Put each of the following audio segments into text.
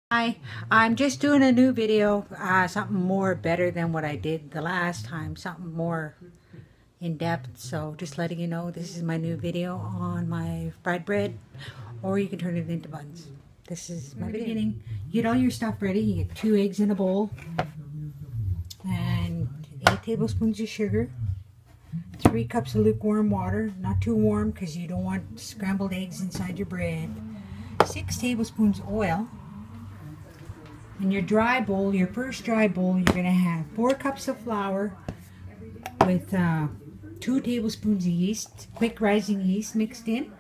Hi, I'm just doing a new video, something more better than what I did the last time, something more in depth. So just letting you know, this is my new video on my fried bread, or you can turn it into buns. This is my beginning. You get all your stuff ready. You get 2 eggs in a bowl and 8 tablespoons of sugar, 3 cups of lukewarm water, not too warm because you don't want scrambled eggs inside your bread, 6 tablespoons oil. In your dry bowl, your first dry bowl, you're going to have 4 cups of flour with 2 tablespoons of yeast, quick rising yeast mixed in.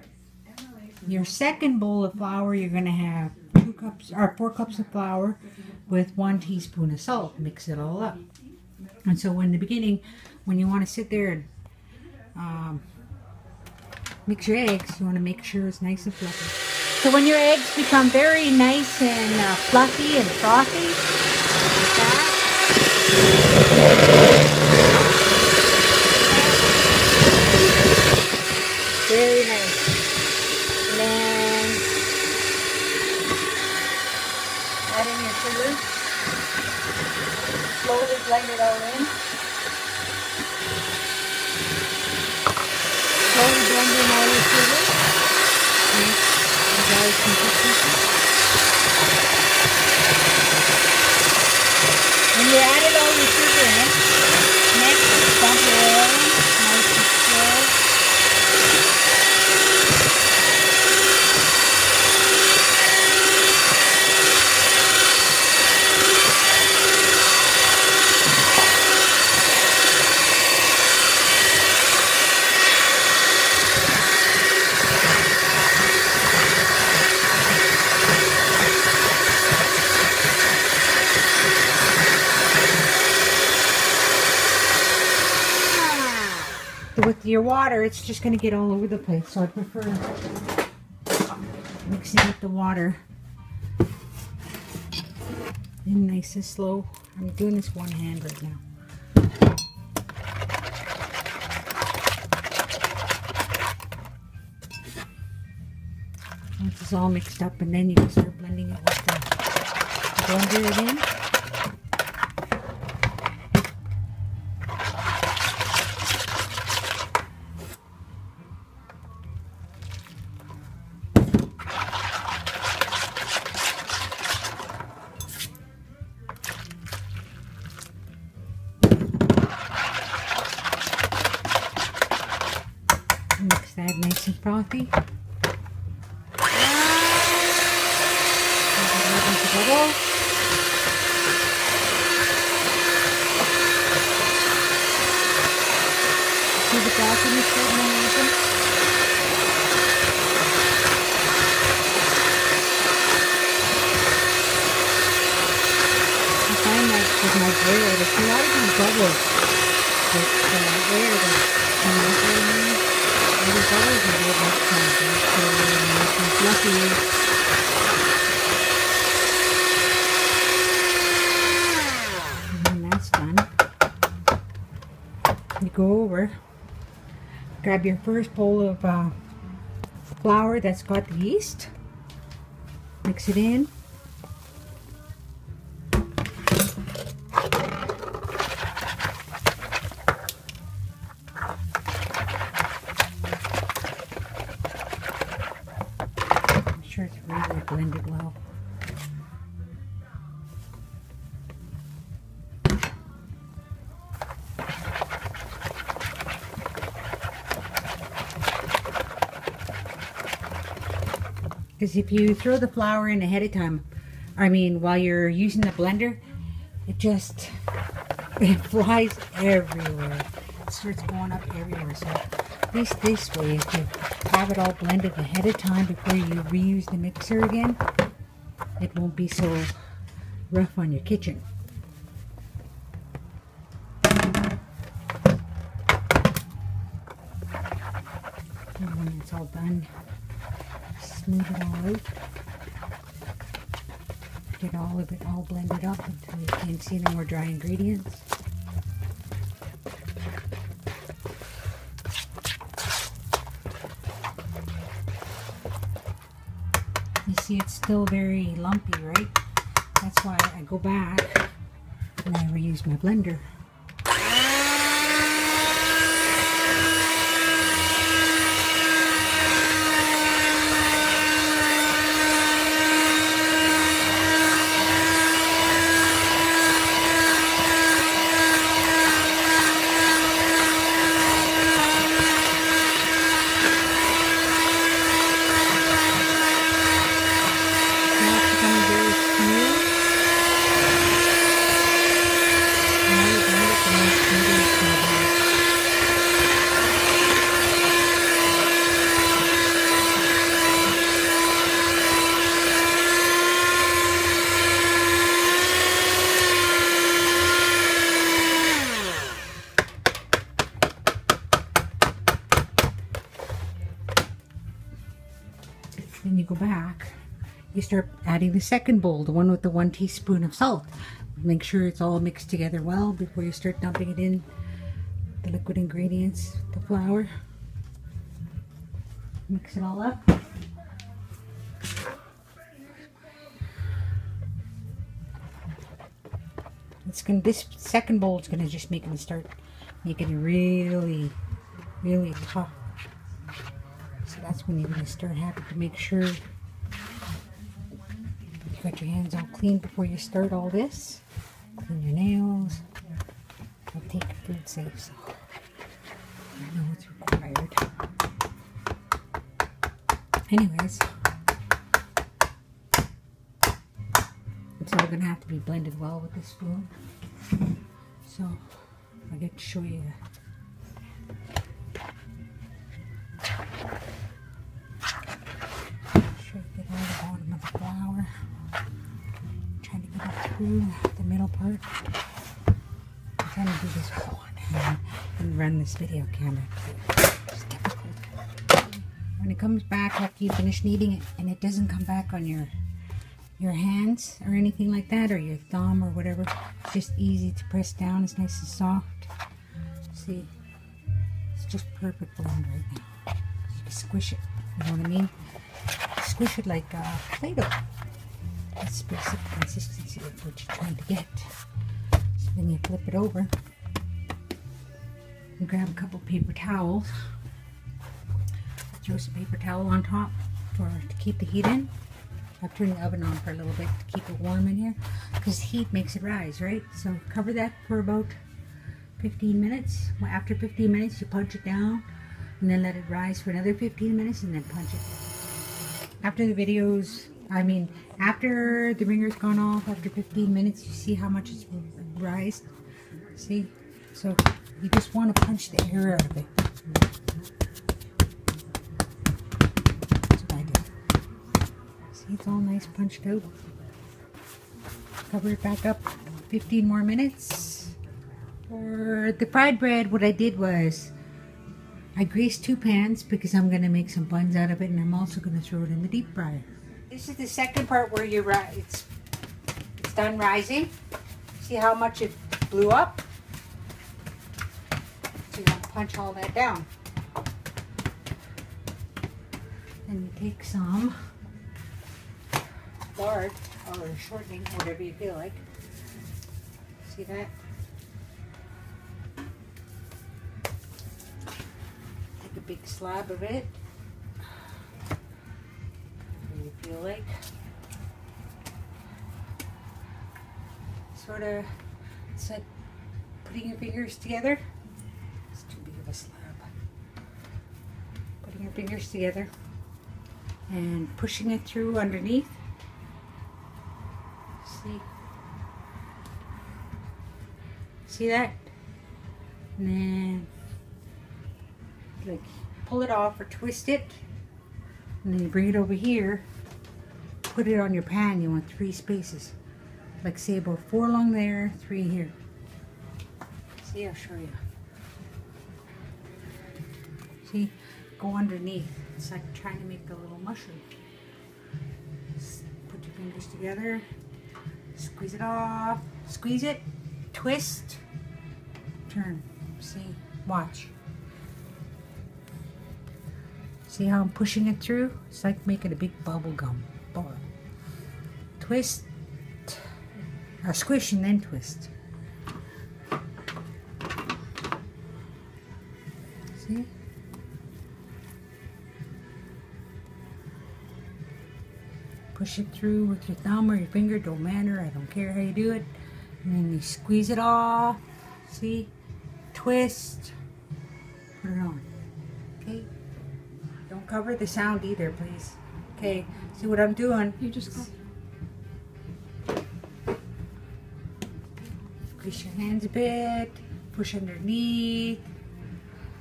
Your second bowl of flour, you're going to have 4 cups of flour with 1 teaspoon of salt. Mix it all up. And so in the beginning, when you want to sit there and mix your eggs, you want to make sure it's nice and fluffy. So when your eggs become very nice and fluffy and frothy, like that, very nice. And then add in your sugar. Slowly blend it all in. Slowly blend in all your sugar. When you added all your sugar in, next dump your oil in, nice and slow. With your water, it's just going to get all over the place, so I prefer mixing with the water in nice and slow. I'm doing this one hand right now. Once it's all mixed up, and then you can start blending it with the blender again. Mix that nice and frothy. See the frothiness starting to happen? I find that with my bread, it's a lot of these bubbles that air that come out. The bubbles are really much so fluffy. And when that's done, you go over, grab your first bowl of flour that's got the yeast, mix it in. Sure it's really blended well. Because if you throw the flour in ahead of time, while you're using the blender, it flies everywhere. It starts going up everywhere. So at least this way, if you have it all blended ahead of time before you reuse the mixer again, it won't be so rough on your kitchen. And when it's all done, smooth it all out. Get all of it all blended up until you can't see no more dry ingredients. You see it's still very lumpy, right? That's why I go back and I reuse my blender. Then you go back, you start adding the second bowl, the one with the 1 teaspoon of salt. Make sure it's all mixed together well before you start dumping it in, the liquid ingredients, the flour. Mix it all up. This second bowl is gonna just make it making it really, really tough. So that's when you're going to start having to make sure you got your hands all clean before you start all this. Clean your nails. I'll take food safe, so I know it's required. Anyways, it's all going to have to be blended well with the spoon. So I get to show you. The middle part. I'm trying to do this with one hand and run this video camera. It's difficult. When it comes back after you finish kneading it and it doesn't come back on your hands or anything like that, or your thumb or whatever, it's just easy to press down. It's nice and soft. See, it's just perfect blend right now. You can squish it, you know what I mean? Squish it like Play-Doh. That's the basic consistency of what you're trying to get. So then you flip it over and grab a couple paper towels. Throw some paper towel on top to keep the heat in. I've turned the oven on for a little bit to keep it warm in here because heat makes it rise, right? So cover that for about 15 minutes. Well, after 15 minutes, you punch it down and then let it rise for another 15 minutes and then punch it. After the ringer's gone off, after 15 minutes, you see how much it's rised. See? So you just want to punch the air out of it. That's what I do. See, it's all nice punched out. Cover it back up 15 more minutes. For the fried bread, what I did was I greased 2 pans because I'm going to make some buns out of it, and I'm also going to throw it in the deep fryer. This is the second part where it's done rising. See how much it blew up? So you want to punch all that down. Then you take some lard or shortening, whatever you feel like. See that? Take a big slab of it. You feel like sort of, it's like putting your fingers together. It's too big of a slab. Putting your fingers together and pushing it through underneath. See that? And then like pull it off or twist it, and then you bring it over here, put it on your pan. You want 3 spaces, like say about 4 along there, 3 here. See, I'll show you. See, go underneath. It's like trying to make a little mushroom. Just put your fingers together, squeeze it off, squeeze it, twist, turn. See, watch. See how I'm pushing it through? It's like making a big bubble gum ball. Twist, or squish and then twist. See? Push it through with your thumb or your finger, don't matter, I don't care how you do it. And then you squeeze it off, see? Twist, put it on, okay? Don't cover the sound either, please. Okay, see what I'm doing? You just go. Squeeze your hands a bit, push underneath,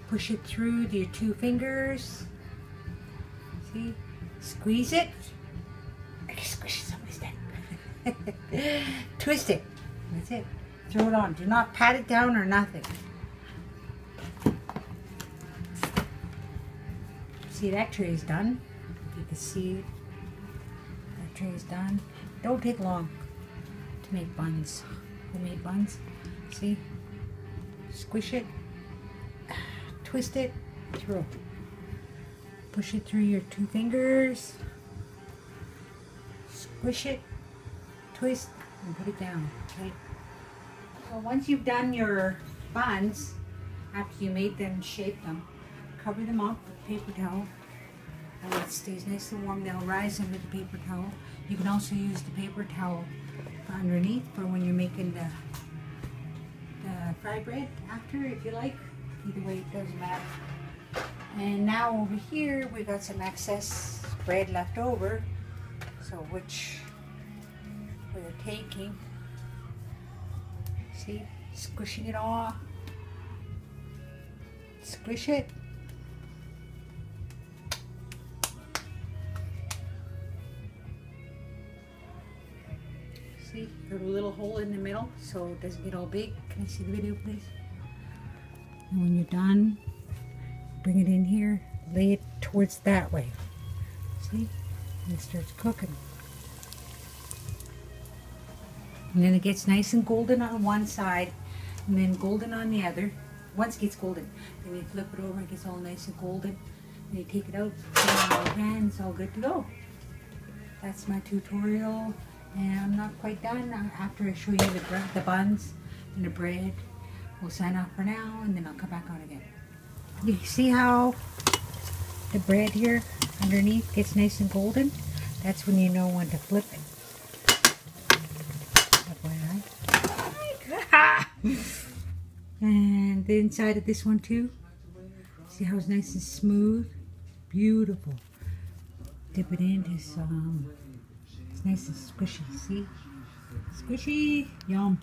push it through your two fingers. See? Squeeze it. I can squish somebody's neck. Twist it. That's it. Throw it on. Do not pat it down or nothing. See, that tray is done. You can see that tray is done. Don't take long to make buns. Homemade buns. See? Squish it. Twist it. Throw. Push it through your two fingers. Squish it. Twist and put it down. Okay? So once you've done your buns, after you made them and shaped them, cover them up with paper towel. And it stays nice and warm. They'll rise under the paper towel. You can also use the paper towel for underneath for when you're making the fried bread after, if you like. Either way, it doesn't matter. And now over here, we got some excess bread left over. So which we're taking. See, squishing it off. Squish it. See, got a little hole in the middle so it doesn't get all big. Can I see the video, please? And when you're done, bring it in here, lay it towards that way. See? And it starts cooking. And then it gets nice and golden on one side and then golden on the other. Once it gets golden, then you flip it over, it gets all nice and golden. Then you take it out, put it in your pan, it's all good to go. That's my tutorial, and I'm not quite done. After I show you the buns and the bread, we'll sign off for now, and then I'll come back on again. You see how the bread here underneath gets nice and golden? That's when you know when to flip it. And the inside of this one too. See how it's nice and smooth? Beautiful. Dip it into some, it's nice and squishy, see? Squishy, yum.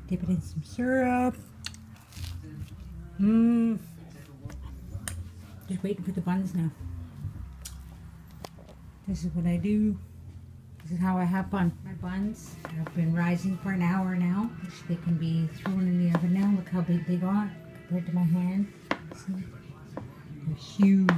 Dip it in some syrup. Just waiting for the buns now. This is what I do. This is how I have fun. My buns have been rising for an hour now. They can be thrown in the oven now. Look how big they got compared to my hand. See? They're huge.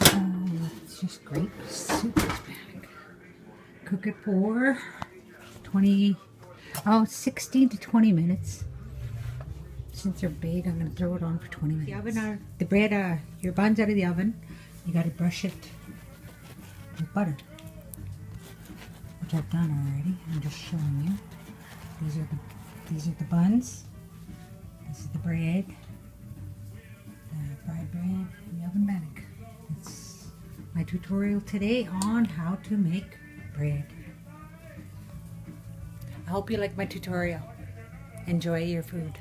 Oh, it's just great. Super Hispanic. Cook it for 16 to 20 minutes. Since they're big, I'm going to throw it on for 20 minutes. The bread, your buns out of the oven, you got to brush it with butter, which I've done already. I'm just showing you. These are the buns. This is the bread, the fried bread in the oven bag. That's my tutorial today on how to make bread. I hope you like my tutorial. Enjoy your food.